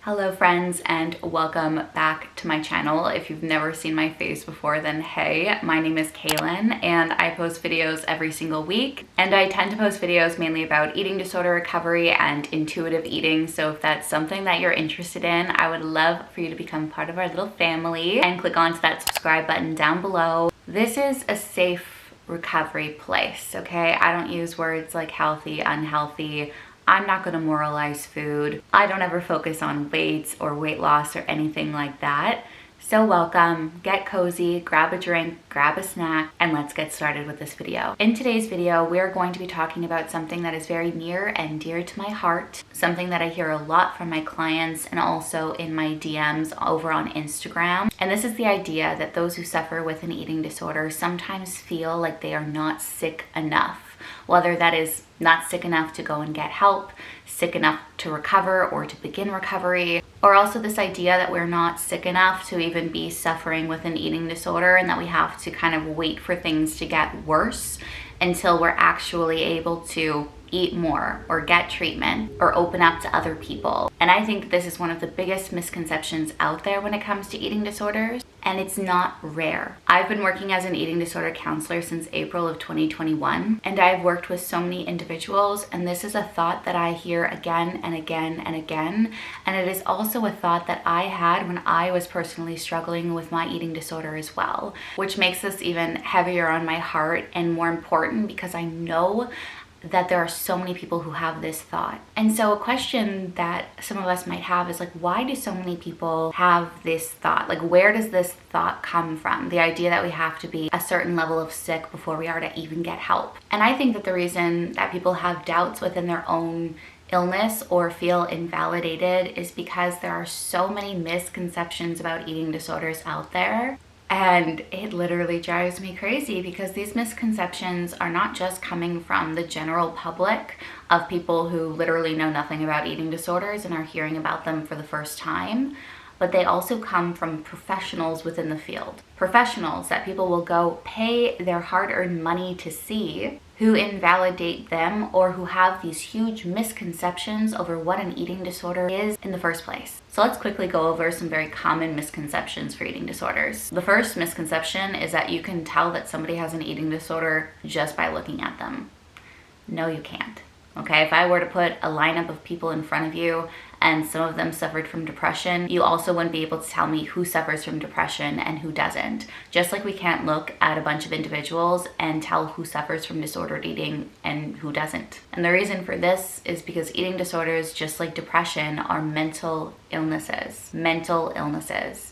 Hello friends, and welcome back to my channel. If you've never seen my face before, then hey, my name is Kailin and I post videos every single week, and I tend to post videos mainly about eating disorder recovery and intuitive eating. So if that's something that you're interested in, I would love for you to become part of our little family and click onto that subscribe button down below. This is a safe recovery place, okay? I don't use words like healthy, unhealthy. I'm not gonna moralize food. I don't ever focus on weights or weight loss or anything like that. So welcome, get cozy, grab a drink, grab a snack, and let's get started with this video. In today's video, we're going to be talking about something that is very near and dear to my heart, something that I hear a lot from my clients and also in my DMs over on Instagram. And this is the idea that those who suffer with an eating disorder sometimes feel like they are not sick enough. Whether that is not sick enough to go and get help, sick enough to recover or to begin recovery, or also this idea that we're not sick enough to even be suffering with an eating disorder and that we have to kind of wait for things to get worse until we're actually able to eat more or get treatment or open up to other people. And I think this is one of the biggest misconceptions out there when it comes to eating disorders, and it's not rare. I've been working as an eating disorder counselor since April of 2021, and I've worked with so many individuals, and this is a thought that I hear again and again and again, and it is also a thought that I had when I was personally struggling with my eating disorder as well, which makes this even heavier on my heart and more important because I know that there are so many people who have this thought. And so a question that some of us might have is like, why do so many people have this thought? Like, where does this thought come from? The idea that we have to be a certain level of sick before we are to even get help. And I think that the reason that people have doubts within their own illness or feel invalidated is because there are so many misconceptions about eating disorders out there. And it literally drives me crazy because these misconceptions are not just coming from the general public of people who literally know nothing about eating disorders and are hearing about them for the first time, but they also come from professionals within the field. Professionals that people will go pay their hard-earned money to see, who invalidate them or who have these huge misconceptions over what an eating disorder is in the first place. So let's quickly go over some very common misconceptions for eating disorders. The first misconception is that you can tell that somebody has an eating disorder just by looking at them. No, you can't. Okay, if I were to put a lineup of people in front of you and some of them suffered from depression, you also wouldn't be able to tell me who suffers from depression and who doesn't. Just like we can't look at a bunch of individuals and tell who suffers from disordered eating and who doesn't. And the reason for this is because eating disorders, just like depression, are mental illnesses. Mental illnesses.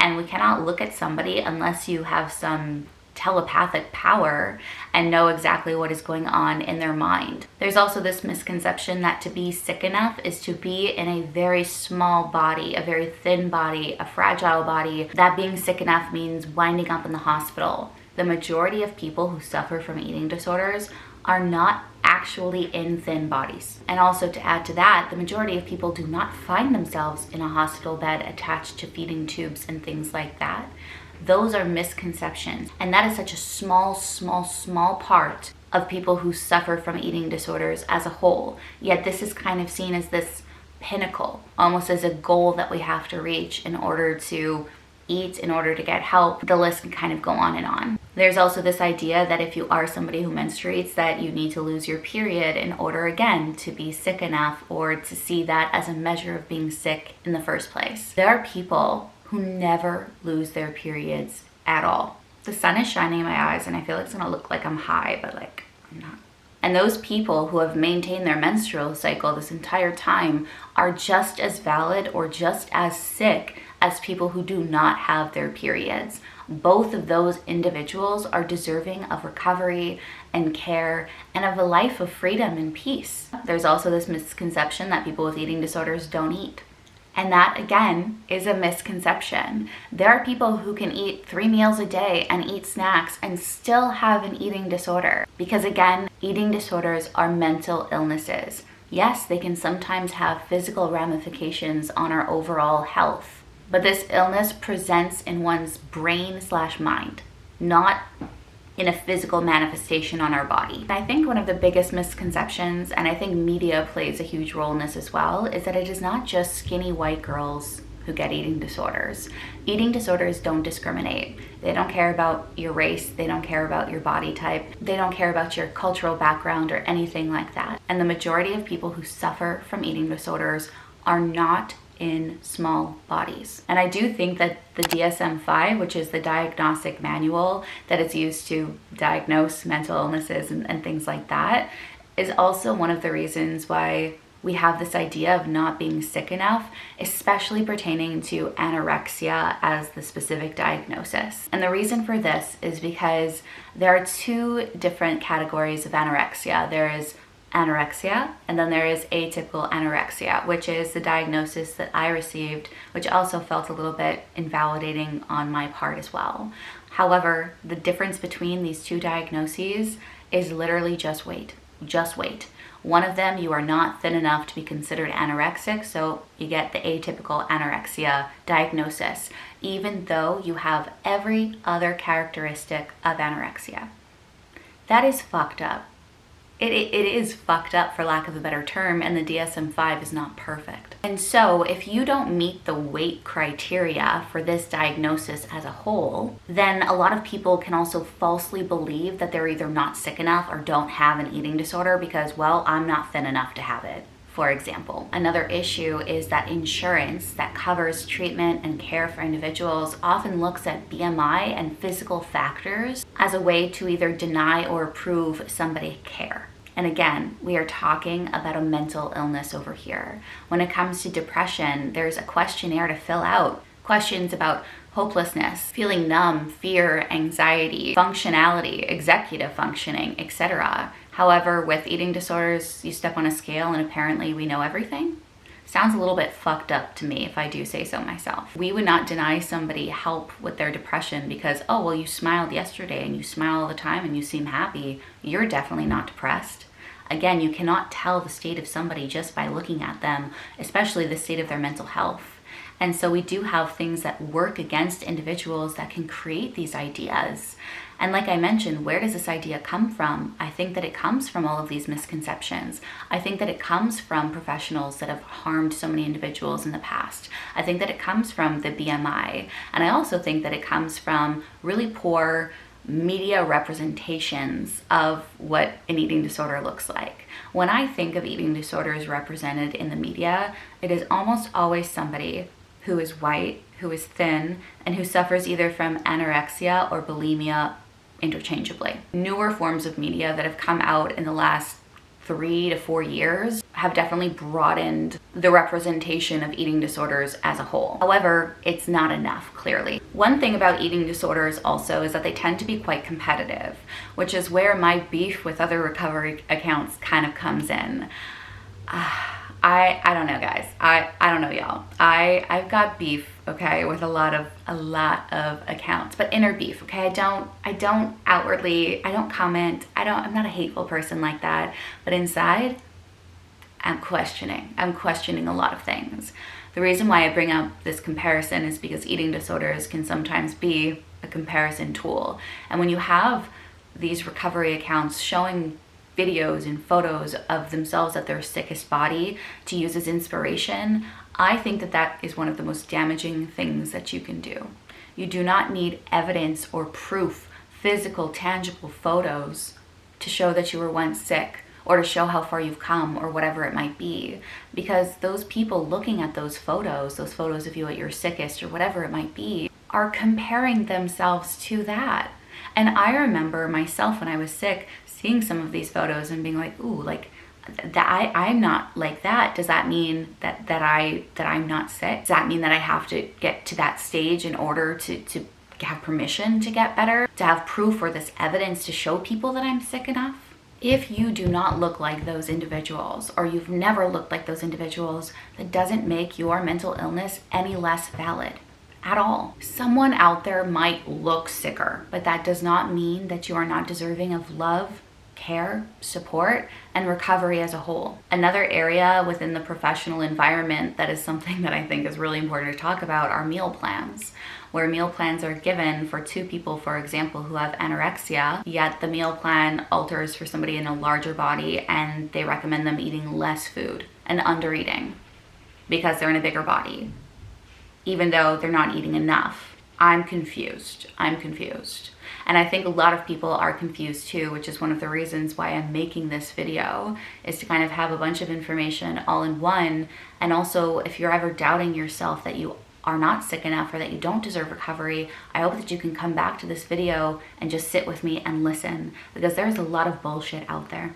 And we cannot look at somebody unless you have some telepathic power and know exactly what is going on in their mind. There's also this misconception that to be sick enough is to be in a very small body, a very thin body, a fragile body, that being sick enough means winding up in the hospital. The majority of people who suffer from eating disorders are not actually in thin bodies. And also to add to that, the majority of people do not find themselves in a hospital bed attached to feeding tubes and things like that. Those are misconceptions. And that is such a small part of people who suffer from eating disorders as a whole. Yet this is kind of seen as this pinnacle, almost as a goal that we have to reach in order to eat, in order to get help. The list can kind of go on and on. There's also this idea that if you are somebody who menstruates, that you need to lose your period in order, again, to be sick enough or to see that as a measure of being sick in the first place. There are people who never lose their periods at all. The sun is shining in my eyes and I feel like it's gonna look like I'm high, but like, I'm not. And those people who have maintained their menstrual cycle this entire time are just as valid or just as sick as people who do not have their periods. Both of those individuals are deserving of recovery and care and of a life of freedom and peace. There's also this misconception that people with eating disorders don't eat. And that, again, is a misconception. There are people who can eat 3 meals a day and eat snacks and still have an eating disorder. Because again, eating disorders are mental illnesses. Yes, they can sometimes have physical ramifications on our overall health, but this illness presents in one's brain/mind, not in a physical manifestation on our body. I think one of the biggest misconceptions, and I think media plays a huge role in this as well, is that it is not just skinny white girls who get eating disorders. Eating disorders don't discriminate. They don't care about your race, they don't care about your body type, they don't care about your cultural background or anything like that. And the majority of people who suffer from eating disorders are not in small bodies. And I do think that the DSM-5, which is the diagnostic manual that is used to diagnose mental illnesses and things like that, is also one of the reasons why we have this idea of not being sick enough, especially pertaining to anorexia as the specific diagnosis. And the reason for this is because there are two different categories of anorexia. There is anorexia, and then there is atypical anorexia, which is the diagnosis that I received, which also felt a little bit invalidating on my part as well. However, the difference between these two diagnoses is literally just weight. Just weight. One of them, you are not thin enough to be considered anorexic, so you get the atypical anorexia diagnosis, even though you have every other characteristic of anorexia. That is fucked up. It is fucked up, for lack of a better term, and the DSM-5 is not perfect. And so if you don't meet the weight criteria for this diagnosis as a whole, then a lot of people can also falsely believe that they're either not sick enough or don't have an eating disorder because, well, I'm not thin enough to have it. For example, another issue is that insurance that covers treatment and care for individuals often looks at BMI and physical factors as a way to either deny or approve somebody care. And again, we are talking about a mental illness over here. When it comes to depression, there's a questionnaire to fill out. Questions about hopelessness, feeling numb, fear, anxiety, functionality, executive functioning, etc. However, with eating disorders, you step on a scale and apparently we know everything. Sounds a little bit fucked up to me, if I do say so myself. We would not deny somebody help with their depression because, oh, well, you smiled yesterday and you smile all the time and you seem happy. You're definitely not depressed. Again, you cannot tell the state of somebody just by looking at them, especially the state of their mental health. And so we do have things that work against individuals that can create these ideas. And like I mentioned, where does this idea come from? I think that it comes from all of these misconceptions. I think that it comes from professionals that have harmed so many individuals in the past. I think that it comes from the BMI. And I also think that it comes from really poor media representations of what an eating disorder looks like. When I think of eating disorders represented in the media, it is almost always somebody who is white, who is thin, and who suffers either from anorexia or bulimia interchangeably. Newer forms of media that have come out in the last 3 to 4 years have definitely broadened the representation of eating disorders as a whole. However, it's not enough, clearly. One thing about eating disorders also is that they tend to be quite competitive, which is where my beef with other recovery accounts kind of comes in. I don't know, guys. I don't know, y'all. I've got beef, okay, with a lot of accounts, but inner beef, okay? I don't outwardly, I don't comment. I'm not a hateful person like that, but inside, I'm questioning a lot of things. The reason why I bring up this comparison is because eating disorders can sometimes be a comparison tool. And when you have these recovery accounts showing videos and photos of themselves at their sickest body to use as inspiration, I think that that is one of the most damaging things that you can do. You do not need evidence or proof, physical, tangible photos to show that you were once sick or to show how far you've come or whatever it might be, because those people looking at those photos of you at your sickest or whatever it might be, are comparing themselves to that. And I remember myself when I was sick seeing some of these photos and being like, ooh, like that I'm not like that. Does that mean that I'm not sick? Does that mean that I have to get to that stage in order to have permission to get better? To have proof or this evidence to show people that I'm sick enough? If you do not look like those individuals, or you've never looked like those individuals, that doesn't make your mental illness any less valid at all. Someone out there might look sicker, but that does not mean that you are not deserving of love, care, support, and recovery as a whole. Another area within the professional environment that is something that I think is really important to talk about are meal plans, where meal plans are given for two people, for example, who have anorexia, yet the meal plan alters for somebody in a larger body and they recommend them eating less food and under eating because they're in a bigger body, even though they're not eating enough. I'm confused. And I think a lot of people are confused too, which is one of the reasons why I'm making this video, is to kind of have a bunch of information all in one. And also, if you're ever doubting yourself that you are not sick enough or that you don't deserve recovery, I hope that you can come back to this video and just sit with me and listen, because there's a lot of bullshit out there.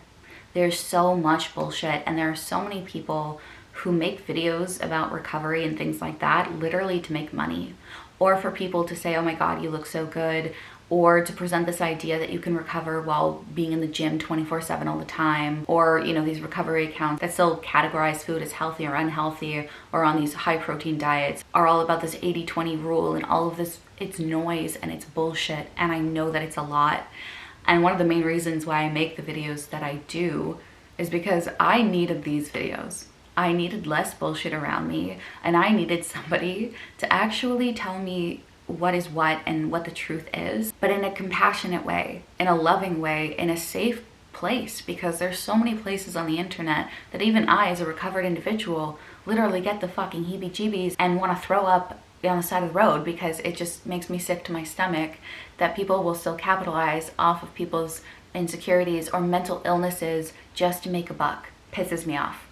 There's so much bullshit, and there are so many people who make videos about recovery and things like that literally to make money, or for people to say, oh my God, you look so good, or to present this idea that you can recover while being in the gym 24/7 all the time, or these recovery accounts that still categorize food as healthy or unhealthy, or on these high protein diets are all about this 80-20 rule and all of this. It's noise and it's bullshit, and I know that it's a lot. And one of the main reasons why I make the videos that I do is because I needed these videos. I needed less bullshit around me, and I needed somebody to actually tell me what is what and what the truth is, but in a compassionate way, in a loving way, in a safe place, because there's so many places on the internet that even I, as a recovered individual, literally get the fucking heebie-jeebies and want to throw up on the side of the road, because it just makes me sick to my stomach that people will still capitalize off of people's insecurities or mental illnesses just to make a buck. Pisses me off,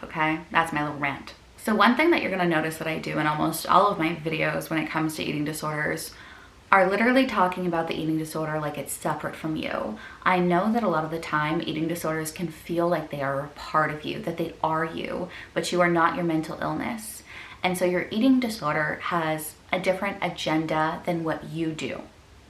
okay? That's my little rant. So one thing that you're gonna notice that I do in almost all of my videos when it comes to eating disorders are literally talking about the eating disorder like it's separate from you. I know that a lot of the time eating disorders can feel like they are a part of you, that they are you, but you are not your mental illness. And so your eating disorder has a different agenda than what you do,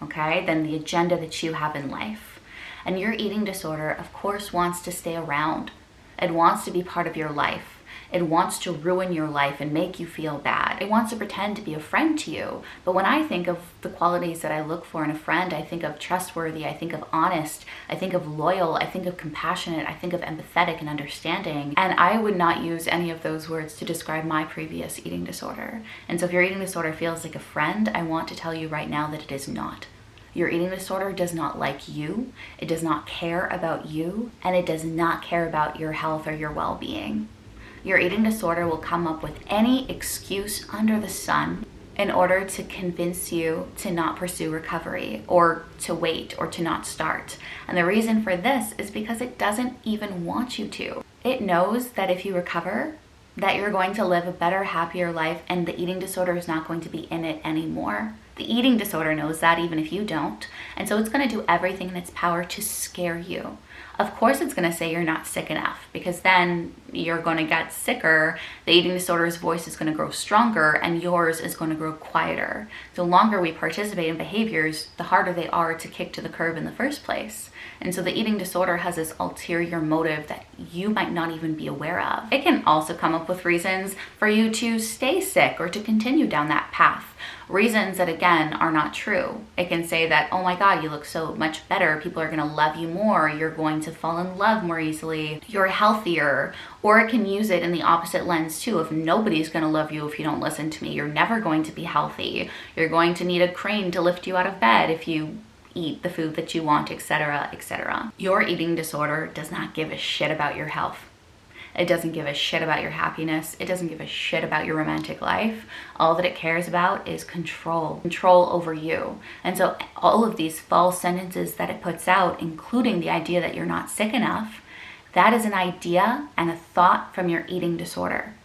okay? Than the agenda that you have in life. And your eating disorder, of course, wants to stay around. It wants to be part of your life. It wants to ruin your life and make you feel bad. It wants to pretend to be a friend to you. But when I think of the qualities that I look for in a friend, I think of trustworthy, I think of honest, I think of loyal, I think of compassionate, I think of empathetic and understanding. And I would not use any of those words to describe my previous eating disorder. And so if your eating disorder feels like a friend, I want to tell you right now that it is not. Your eating disorder does not like you, it does not care about you, and it does not care about your health or your well-being. Your eating disorder will come up with any excuse under the sun in order to convince you to not pursue recovery, or to wait, or to not start. And the reason for this is because it doesn't even want you to. It knows that if you recover, that you're going to live a better, happier life, and the eating disorder is not going to be in it anymore. The eating disorder knows that, even if you don't. And so it's going to do everything in its power to scare you. Of course it's going to say you're not sick enough, because then you're going to get sicker. The eating disorder's voice is going to grow stronger, and yours is going to grow quieter. The longer we participate in behaviors, the harder they are to kick to the curb in the first place. And so the eating disorder has this ulterior motive that you might not even be aware of. It can also come up with reasons for you to stay sick or to continue down that path. Reasons that, again, are not true. It can say that, oh my God, you look so much better. People are going to love you more. You're going to fall in love more easily. You're healthier. Or it can use it in the opposite lens too. If nobody's going to love you if you don't listen to me, you're never going to be healthy. You're going to need a crane to lift you out of bed if you eat the food that you want, etc., etc. Your eating disorder does not give a shit about your health. It doesn't give a shit about your happiness. It doesn't give a shit about your romantic life. All that it cares about is control over you. And so all of these false sentences that it puts out, including the idea that you're not sick enough, that is an idea and a thought from your eating disorder.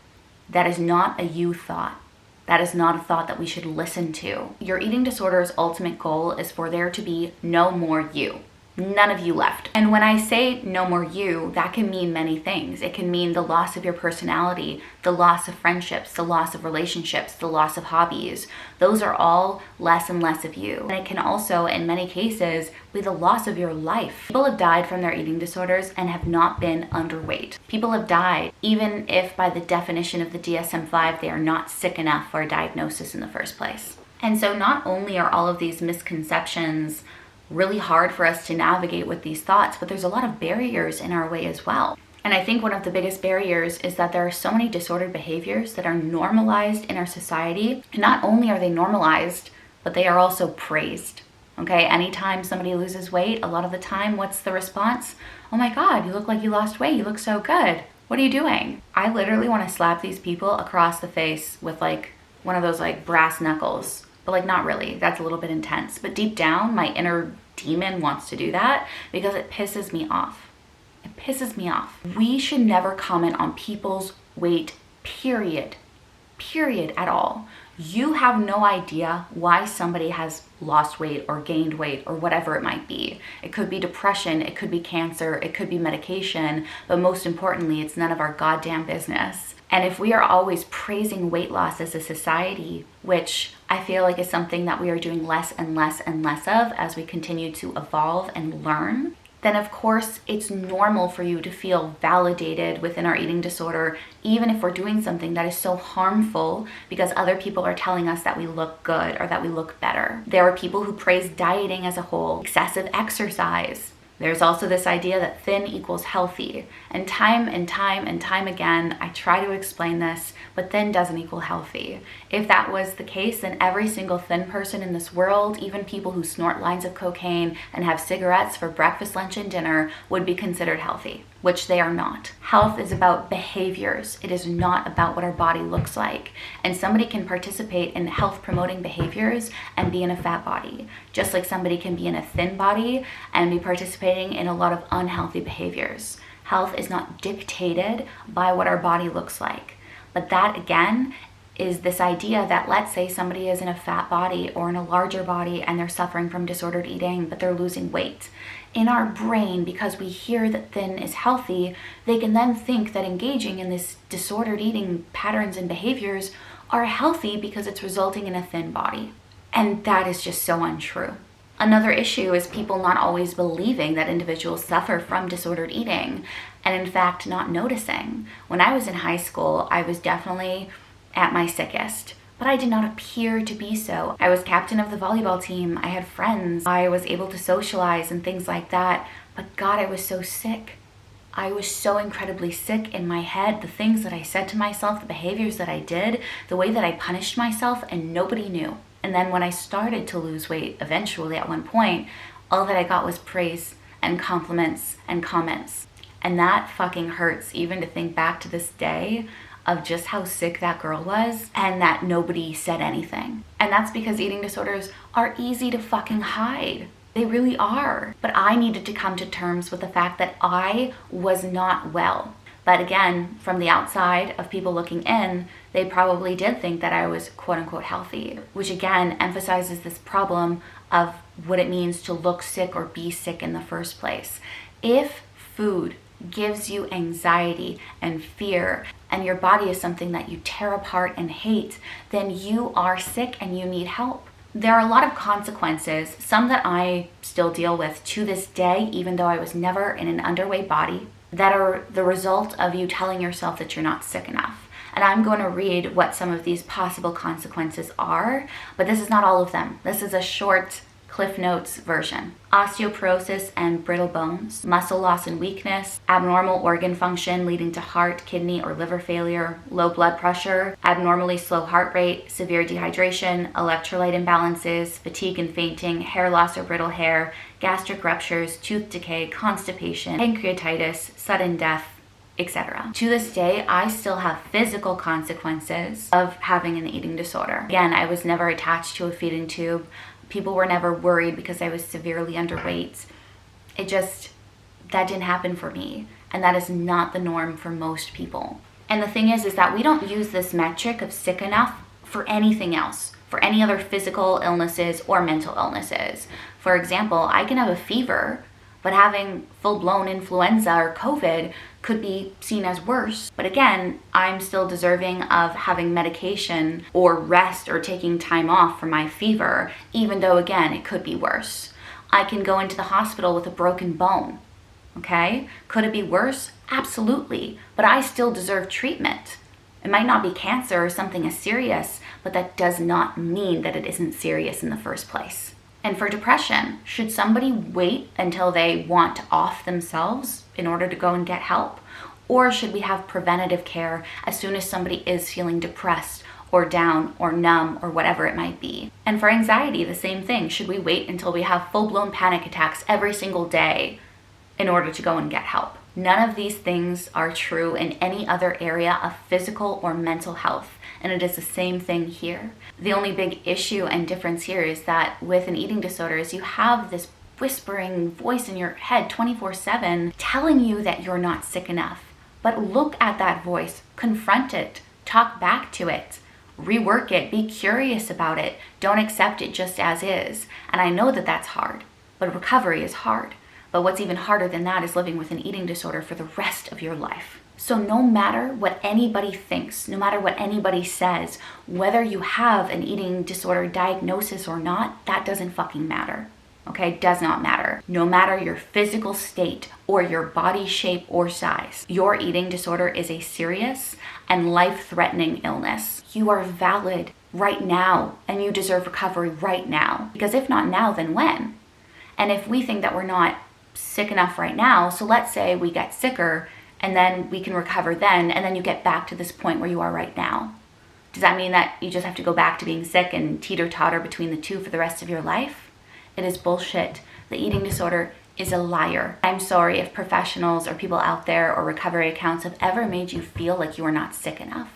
That is not a you thought. That is not a thought that we should listen to. Your eating disorder's ultimate goal is for there to be no more you. None of you left. And when I say no more you, that can mean many things. It can mean the loss of your personality, the loss of friendships, the loss of relationships, the loss of hobbies. Those are all less and less of you. And it can also, in many cases, be the loss of your life. People have died from their eating disorders and have not been underweight. People have died, even if by the definition of the DSM-5, they are not sick enough for a diagnosis in the first place. And so not only are all of these misconceptions really hard for us to navigate with these thoughts, but there's a lot of barriers in our way as well. And I think one of the biggest barriers is that there are so many disordered behaviors that are normalized in our society. And not only are they normalized, but they are also praised. Okay, anytime somebody loses weight, a lot of the time, what's the response? Oh my God, you look like you lost weight. You look so good. What are you doing? I literally want to slap these people across the face with like one of those like brass knuckles. But like not really, that's a little bit intense. But deep down, my inner demon wants to do that because it pisses me off. It pisses me off. We should never comment on people's weight, period at all. You have no idea why somebody has lost weight or gained weight or whatever it might be. It could be depression, it could be cancer, it could be medication, but most importantly, it's none of our goddamn business. And if we are always praising weight loss as a society, which I feel like is something that we are doing less and less and less of as we continue to evolve and learn, then of course it's normal for you to feel validated within our eating disorder, even if we're doing something that is so harmful because other people are telling us that we look good or that we look better. There are people who praise dieting as a whole, excessive exercise. There's also this idea that thin equals healthy. And time again, I try to explain this, but thin doesn't equal healthy. If that was the case, then every single thin person in this world, even people who snort lines of cocaine and have cigarettes for breakfast, lunch, and dinner, would be considered healthy, which they are not. Health is about behaviors. It is not about what our body looks like. And somebody can participate in health promoting behaviors and be in a fat body, just like somebody can be in a thin body and be participating in a lot of unhealthy behaviors. Health is not dictated by what our body looks like. But that again is this idea that, let's say somebody is in a fat body or in a larger body and they're suffering from disordered eating, but they're losing weight. In our brain, because we hear that thin is healthy, they can then think that engaging in this disordered eating patterns and behaviors are healthy because it's resulting in a thin body. And that is just so untrue. Another issue is people not always believing that individuals suffer from disordered eating, and in fact not noticing. When I was in high school, I was definitely at my sickest, but I did not appear to be so. I was captain of the volleyball team, I had friends, I was able to socialize and things like that, but God, I was so sick. I was so incredibly sick in my head, the things that I said to myself, the behaviors that I did, the way that I punished myself, and nobody knew. And then when I started to lose weight, eventually at one point, all that I got was praise and compliments and comments. And that fucking hurts even to think back to this day of just how sick that girl was and that nobody said anything. And that's because eating disorders are easy to fucking hide. They really are. But I needed to come to terms with the fact that I was not well. But again, from the outside of people looking in, they probably did think that I was quote unquote healthy, which again emphasizes this problem of what it means to look sick or be sick in the first place. If food gives you anxiety and fear, and your body is something that you tear apart and hate, then you are sick and you need help. There are a lot of consequences, some that I still deal with to this day, even though I was never in an underweight body, that are the result of you telling yourself that you're not sick enough. And I'm going to read what some of these possible consequences are, but this is not all of them. This is a short Cliff Notes version. Osteoporosis and brittle bones, muscle loss and weakness, abnormal organ function leading to heart, kidney, or liver failure, low blood pressure, abnormally slow heart rate, severe dehydration, electrolyte imbalances, fatigue and fainting, hair loss or brittle hair, gastric ruptures, tooth decay, constipation, pancreatitis, sudden death, etc. To this day, I still have physical consequences of having an eating disorder. Again, I was never attached to a feeding tube. People were never worried because I was severely underweight. That didn't happen for me. And that is not the norm for most people. And the thing is that we don't use this metric of sick enough for anything else, for any other physical illnesses or mental illnesses. For example, I can have a fever, but having full-blown influenza or COVID could be seen as worse. But again, I'm still deserving of having medication or rest or taking time off for my fever, even though again, it could be worse. I can go into the hospital with a broken bone, okay? Could it be worse? Absolutely, but I still deserve treatment. It might not be cancer or something as serious, but that does not mean that it isn't serious in the first place. And for depression, should somebody wait until they want to off themselves in order to go and get help? Or should we have preventative care as soon as somebody is feeling depressed or down or numb or whatever it might be? And for anxiety, the same thing. Should we wait until we have full-blown panic attacks every single day in order to go and get help? None of these things are true in any other area of physical or mental health, and it is the same thing here. The only big issue and difference here is that with an eating disorder is you have this whispering voice in your head 24/7 telling you that you're not sick enough. But look at that voice, confront it, talk back to it, rework it, be curious about it. Don't accept it just as is. And I know that that's hard, but recovery is hard. But what's even harder than that is living with an eating disorder for the rest of your life. So no matter what anybody thinks, no matter what anybody says, whether you have an eating disorder diagnosis or not, that doesn't fucking matter. Okay, does not matter. No matter your physical state or your body shape or size, your eating disorder is a serious and life-threatening illness. You are valid right now and you deserve recovery right now. Because if not now, then when? And if we think that we're not sick enough right now, so let's say we get sicker and then we can recover then, and then you get back to this point where you are right now. Does that mean that you just have to go back to being sick and teeter-totter between the two for the rest of your life? It is bullshit. The eating disorder is a liar. I'm sorry if professionals or people out there or recovery accounts have ever made you feel like you are not sick enough.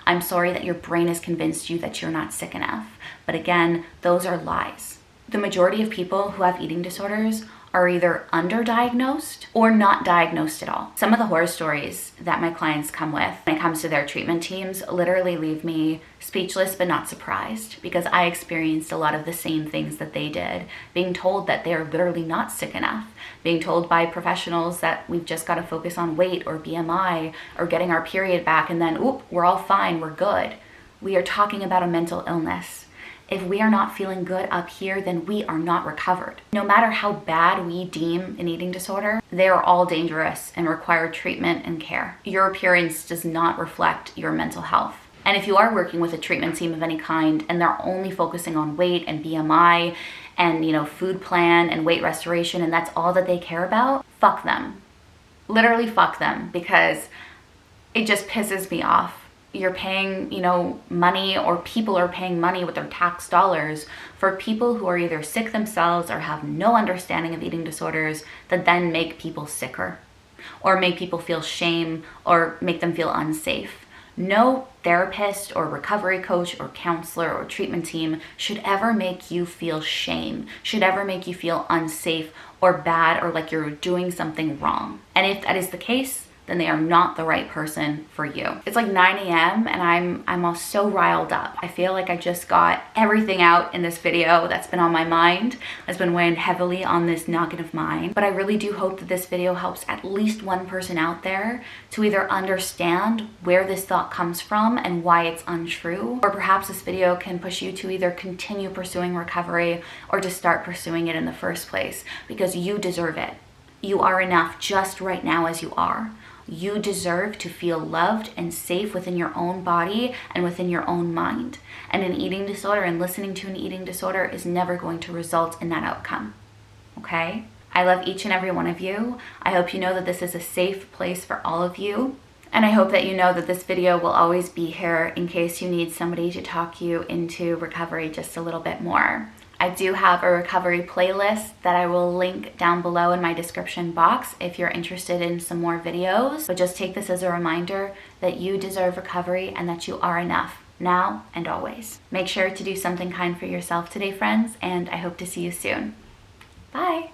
I'm sorry that your brain has convinced you that you're not sick enough. But again, those are lies. The majority of people who have eating disorders are either underdiagnosed or not diagnosed at all. Some of the horror stories that my clients come with when it comes to their treatment teams literally leave me speechless but not surprised, because I experienced a lot of the same things that they did, being told that they're literally not sick enough, being told by professionals that we've just got to focus on weight or BMI or getting our period back and then, oop, we're all fine, we're good. We are talking about a mental illness. If we are not feeling good up here, then we are not recovered. No matter how bad we deem an eating disorder, they are all dangerous and require treatment and care. Your appearance does not reflect your mental health. And if you are working with a treatment team of any kind and they're only focusing on weight and BMI and, food plan and weight restoration, and that's all that they care about, fuck them. Literally fuck them, because it just pisses me off. You're paying, money, or people are paying money with their tax dollars for people who are either sick themselves or have no understanding of eating disorders that then make people sicker or make people feel shame or make them feel unsafe. No therapist or recovery coach or counselor or treatment team should ever make you feel shame, should ever make you feel unsafe or bad or like you're doing something wrong. And if that is the case, then they are not the right person for you. It's like 9 a.m. and I'm all so riled up. I feel like I just got everything out in this video that's been on my mind, that's been weighing heavily on this noggin of mine. But I really do hope that this video helps at least one person out there to either understand where this thought comes from and why it's untrue, or perhaps this video can push you to either continue pursuing recovery or to start pursuing it in the first place, because you deserve it. You are enough just right now as you are. You deserve to feel loved and safe within your own body and within your own mind. And an eating disorder and listening to an eating disorder is never going to result in that outcome. Okay? I love each and every one of you. I hope you know that this is a safe place for all of you. And I hope that you know that this video will always be here in case you need somebody to talk you into recovery just a little bit more. I do have a recovery playlist that I will link down below in my description box if you're interested in some more videos. But just take this as a reminder that you deserve recovery and that you are enough now and always. Make sure to do something kind for yourself today, friends, and I hope to see you soon. Bye.